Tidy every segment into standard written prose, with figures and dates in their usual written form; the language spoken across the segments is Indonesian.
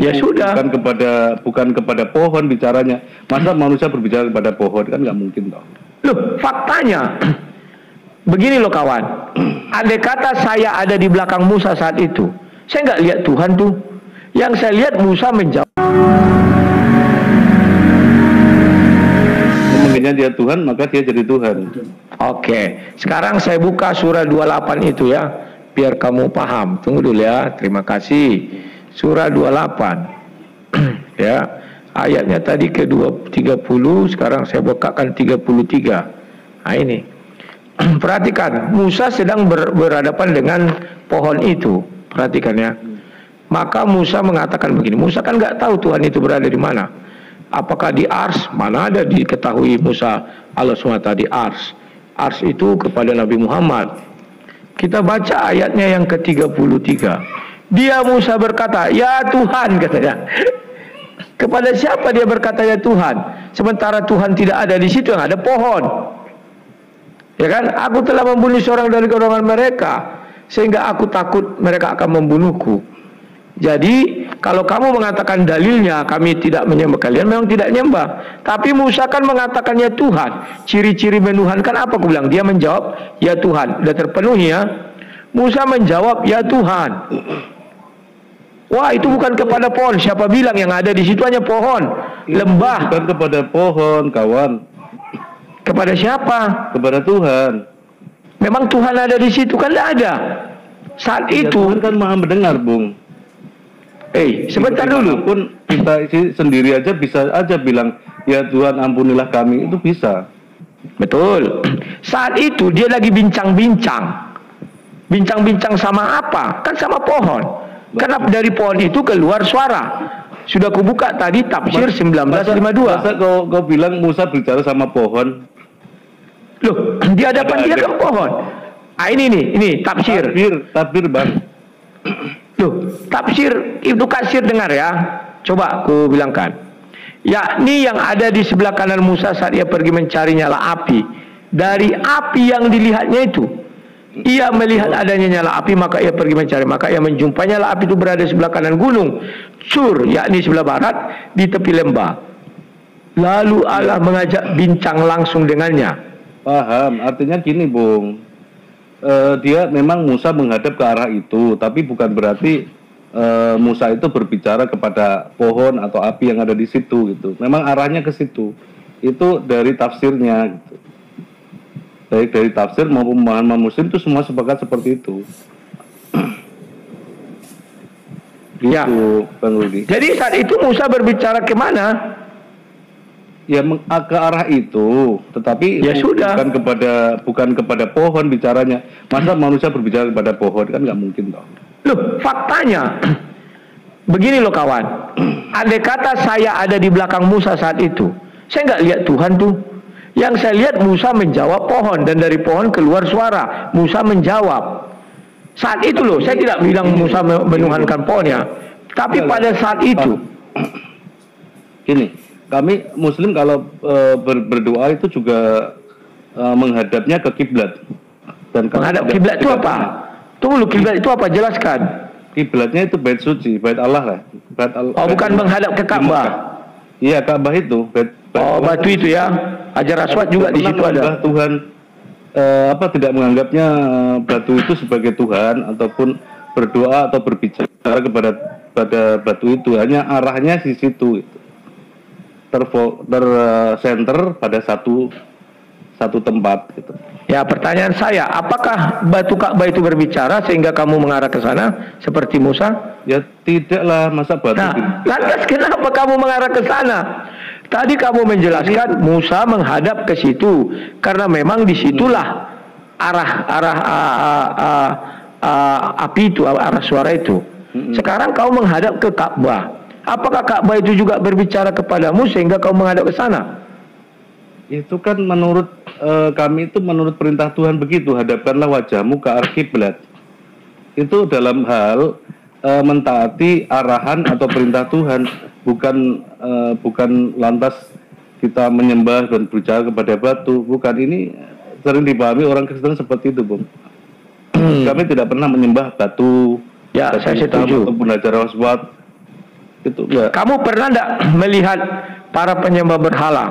Ya sudah. Bukan kepada pohon bicaranya. Masa manusia berbicara kepada pohon, kan nggak mungkin toh. Loh, faktanya begini loh kawan. Andai kata saya ada di belakang Musa saat itu, saya nggak lihat Tuhan tuh. Yang saya lihat Musa menjawab. Mengenai dia Tuhan, maka dia jadi Tuhan. Oke, sekarang saya buka surah 28 itu ya, biar kamu paham. Tunggu dulu ya, terima kasih. Surah 28 ya, ayatnya tadi ke 30, sekarang saya bukakan 33. Nah ini perhatikan, Musa sedang berhadapan dengan pohon itu. Perhatikan ya. Maka Musa mengatakan begini, Musa kan nggak tahu Tuhan itu berada di mana. Apakah di Ars? Mana ada diketahui Musa Allah SWT di Ars. Ars itu kepada Nabi Muhammad. Kita baca ayatnya yang ke-33. Dia Musa berkata, ya Tuhan, katanya. Kepada siapa dia berkata ya Tuhan? Sementara Tuhan tidak ada di situ, yang ada pohon. Ya kan? Aku telah membunuh seorang dari golongan mereka, sehingga aku takut mereka akan membunuhku. Jadi kalau kamu mengatakan dalilnya kami tidak menyembah kalian, memang tidak nyembah. Tapi Musa kan mengatakannya Tuhan. Ciri-ciri menuhankan apa? Aku bilang, dia menjawab ya Tuhan. Sudah terpenuhi ya. Musa menjawab ya Tuhan. Wah, itu bukan kepada pohon. Siapa bilang yang ada di situ hanya pohon, lembah. Bukan kepada pohon, kawan. Kepada siapa? Kepada Tuhan. Memang Tuhan ada di situ kan? Tidak ada. Saat ya, itu Tuhan kan maha mendengar, Bung. Sebentar dulu. Pun kita sendiri aja bisa aja bilang ya Tuhan ampunilah kami, itu bisa. Betul. Saat itu dia lagi bincang-bincang. Bincang-bincang sama apa? Kan sama pohon. Karena dari pohon itu keluar suara. Sudah kubuka tadi tafsir 1952. Masa kau bilang Musa bicara sama pohon? Loh, di hadapan dia kan pohon. Ah ini tafsir. Tafsir Bang. Loh, tafsir Ibnu Katsir dengar ya. Coba aku bilangkan. Yakni yang ada di sebelah kanan Musa saat ia pergi mencari nyala api. Dari api yang dilihatnya itu, ia melihat adanya nyala api, maka ia pergi mencari. Maka ia menjumpai nyala api itu berada di sebelah kanan gunung Sur, yakni sebelah barat di tepi lembah. Lalu Allah mengajak bincang langsung dengannya. Paham, artinya gini Bung. Dia memang Musa menghadap ke arah itu, tapi bukan berarti Musa itu berbicara kepada pohon atau api yang ada di situ gitu. Memang arahnya ke situ. Itu dari tafsirnya gitu. Baik dari tafsir maupun pemahaman Muslim itu semua sepakat seperti itu. Gitu, ya. Bang Rudi. Jadi saat itu Musa berbicara kemana? Ya ke arah itu, tetapi ya sudah. bukan kepada pohon bicaranya. Masa manusia berbicara kepada pohon, kan nggak mungkin toh. Loh, faktanya begini loh kawan. Andai kata saya ada di belakang Musa saat itu, saya nggak lihat Tuhan tuh. Yang saya lihat Musa menjawab pohon, dan dari pohon keluar suara. Musa menjawab. Saat itu loh, saya tidak bilang Musa menuhankan pohonnya, tapi pada saat itu. Gini, kami Muslim kalau berdoa itu juga menghadapnya ke kiblat. Dan menghadap kiblat itu apa? Tunggu lu, kiblat itu apa? Jelaskan. Kiblatnya itu bait suci, bait Allah lah. Oh, bukan menghadap ke Ka'bah. Iya, Ka'bah itu. Batu itu ya. Hajar Aswad juga di situ ada. Tuhan tidak menganggapnya batu itu sebagai Tuhan ataupun berdoa atau berbicara pada batu itu, hanya arahnya di situ itu. Tercenter pada satu tempat gitu. Ya, pertanyaan saya, apakah batu Ka'bah itu berbicara sehingga kamu mengarah ke sana seperti Musa? Ya tidaklah, masa batu. Lantas kenapa kamu mengarah ke sana? Tadi kamu menjelaskan Musa menghadap ke situ karena memang disitulah arah api itu, arah suara itu. Sekarang kau menghadap ke Ka'bah. Apakah Ka'bah itu juga berbicara kepadamu sehingga kau menghadap ke sana? Itu kan menurut kami itu menurut perintah Tuhan begitu, hadapkanlah wajahmu ke arah kiblat. Itu dalam hal mentaati arahan atau perintah Tuhan, bukan lantas kita menyembah dan berbicara kepada batu. Bukan, ini sering dipahami orang Kristen seperti itu, Bung. Kami tidak pernah menyembah batu, ya, saya setuju. Ataupun Hajar Aswad. itu enggak. Kamu pernah enggak melihat para penyembah berhala?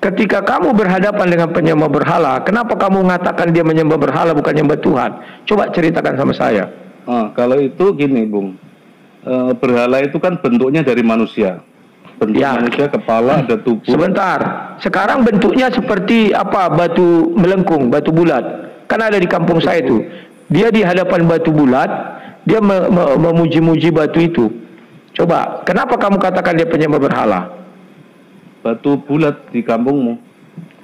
Ketika kamu berhadapan dengan penyembah berhala, kenapa kamu mengatakan dia menyembah berhala bukan menyembah Tuhan? Coba ceritakan sama saya. Kalau itu gini, Bung. Berhala itu kan bentuknya dari manusia. Bentuk manusia, kepala, ada tubuh. Sebentar. Sekarang bentuknya seperti apa? Batu melengkung, batu bulat. Kan ada di kampung saya itu. Dia di hadapan batu bulat, dia memuji-muji batu itu. Coba, kenapa kamu katakan dia penyembah berhala? Batu bulat di kampungmu?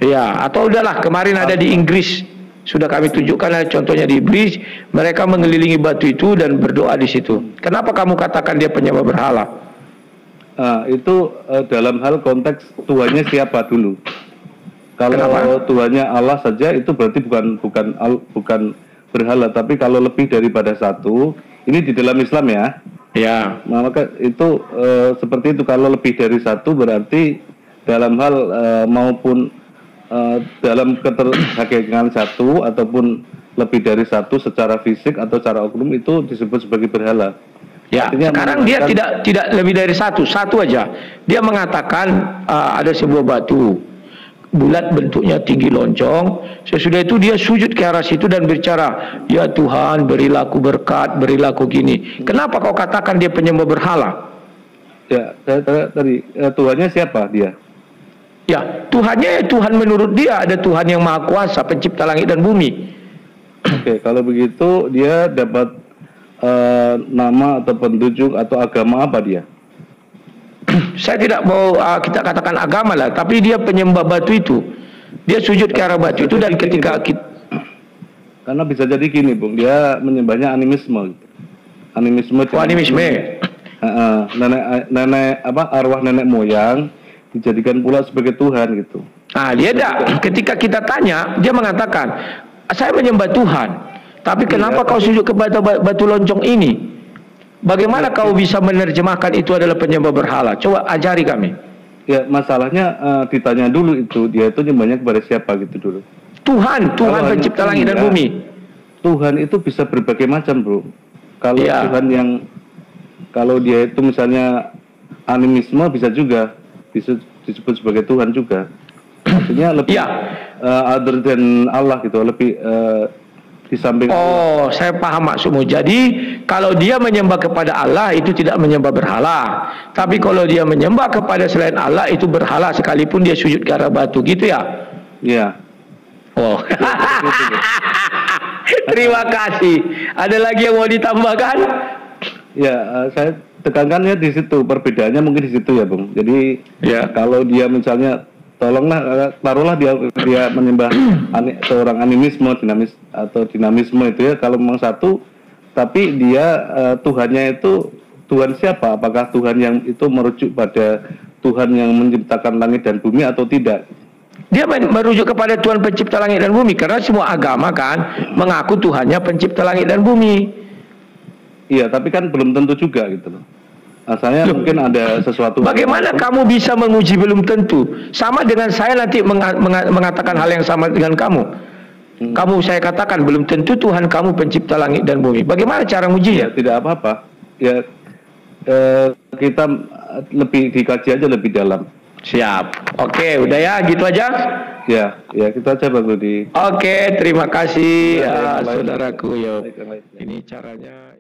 Ya, atau udahlah, kemarin ada di Inggris. Sudah kami tunjukkan contohnya di Inggris, mereka mengelilingi batu itu dan berdoa di situ. Kenapa kamu katakan dia penyembah berhala? Itu dalam hal konteks Tuhannya siapa dulu. Kalau Kenapa? Tuhannya Allah saja itu berarti bukan berhala, tapi kalau lebih daripada satu, ini di dalam Islam ya. Ya. Maka itu seperti itu, kalau lebih dari satu berarti dalam hal maupun dalam keterhakikatan satu ataupun lebih dari satu secara fisik atau secara oknum itu disebut sebagai berhala. Ya, artinya sekarang dia tidak lebih dari satu aja. Dia mengatakan ada sebuah batu bulat bentuknya tinggi loncong. Sesudah itu dia sujud ke arah situ dan berbicara, ya Tuhan berilah aku berkat, berilah aku gini. Kenapa kau katakan dia penyembah berhala? Ya, tadi Tuhannya siapa dia? Ya, Tuhannya Tuhan menurut dia ada Tuhan yang Maha Kuasa, pencipta langit dan bumi. Oke, kalau begitu dia dapat nama atau petunjuk atau agama apa dia? Saya tidak mau kita katakan agama lah, tapi dia penyembah batu itu. Dia sujud ke arah batu itu dan ketika karena bisa jadi gini, Bung, dia menyembahnya animisme. Animisme. Nenek arwah nenek moyang dijadikan pula sebagai Tuhan gitu. Dia ketika kita tanya, dia mengatakan, saya menyembah Tuhan. Tapi kenapa kau sujud ke batu loncong ini? Bagaimana kau bisa menerjemahkan itu adalah penyembah berhala? Coba ajari kami. Ya, masalahnya ditanya dulu itu, dia itu nyembahnya kepada siapa gitu dulu. Tuhan pencipta langit dan bumi. Tuhan itu bisa berbagai macam, Bro. Kalau Tuhan yang, kalau dia itu misalnya animisme bisa juga disebut sebagai Tuhan juga. Artinya lebih other than Allah gitu, lebih di samping Allah. Saya paham maksudmu. Jadi kalau dia menyembah kepada Allah itu tidak menyembah berhala. Tapi kalau dia menyembah kepada selain Allah itu berhala sekalipun dia sujud ke arah batu, gitu ya? Iya. Terima kasih. Ada lagi yang mau ditambahkan? Ya, saya tekankannya di situ, perbedaannya mungkin di situ ya, Bung. Jadi kalau dia misalnya taruhlah dia menyembah seorang animisme, dinamisme itu ya, kalau memang satu, tapi dia Tuhannya itu Tuhan siapa? Apakah Tuhan yang itu merujuk pada Tuhan yang menciptakan langit dan bumi atau tidak? Dia merujuk kepada Tuhan pencipta langit dan bumi, karena semua agama kan mengaku Tuhannya pencipta langit dan bumi. Iya, tapi kan belum tentu juga gitu loh. Asalnya mungkin ada sesuatu. Bagaimana kamu bisa menguji belum tentu? Sama dengan saya nanti mengatakan hal yang sama dengan kamu. Saya katakan belum tentu Tuhan kamu pencipta langit dan bumi. Bagaimana cara mengujinya? Ya, tidak apa-apa. Ya, kita lebih dikaji aja lebih dalam. Siap. Oke, udah ya, gitu aja. Ya, kita aja Bang Rudi. Oke, terima kasih saudaraku. Ini caranya.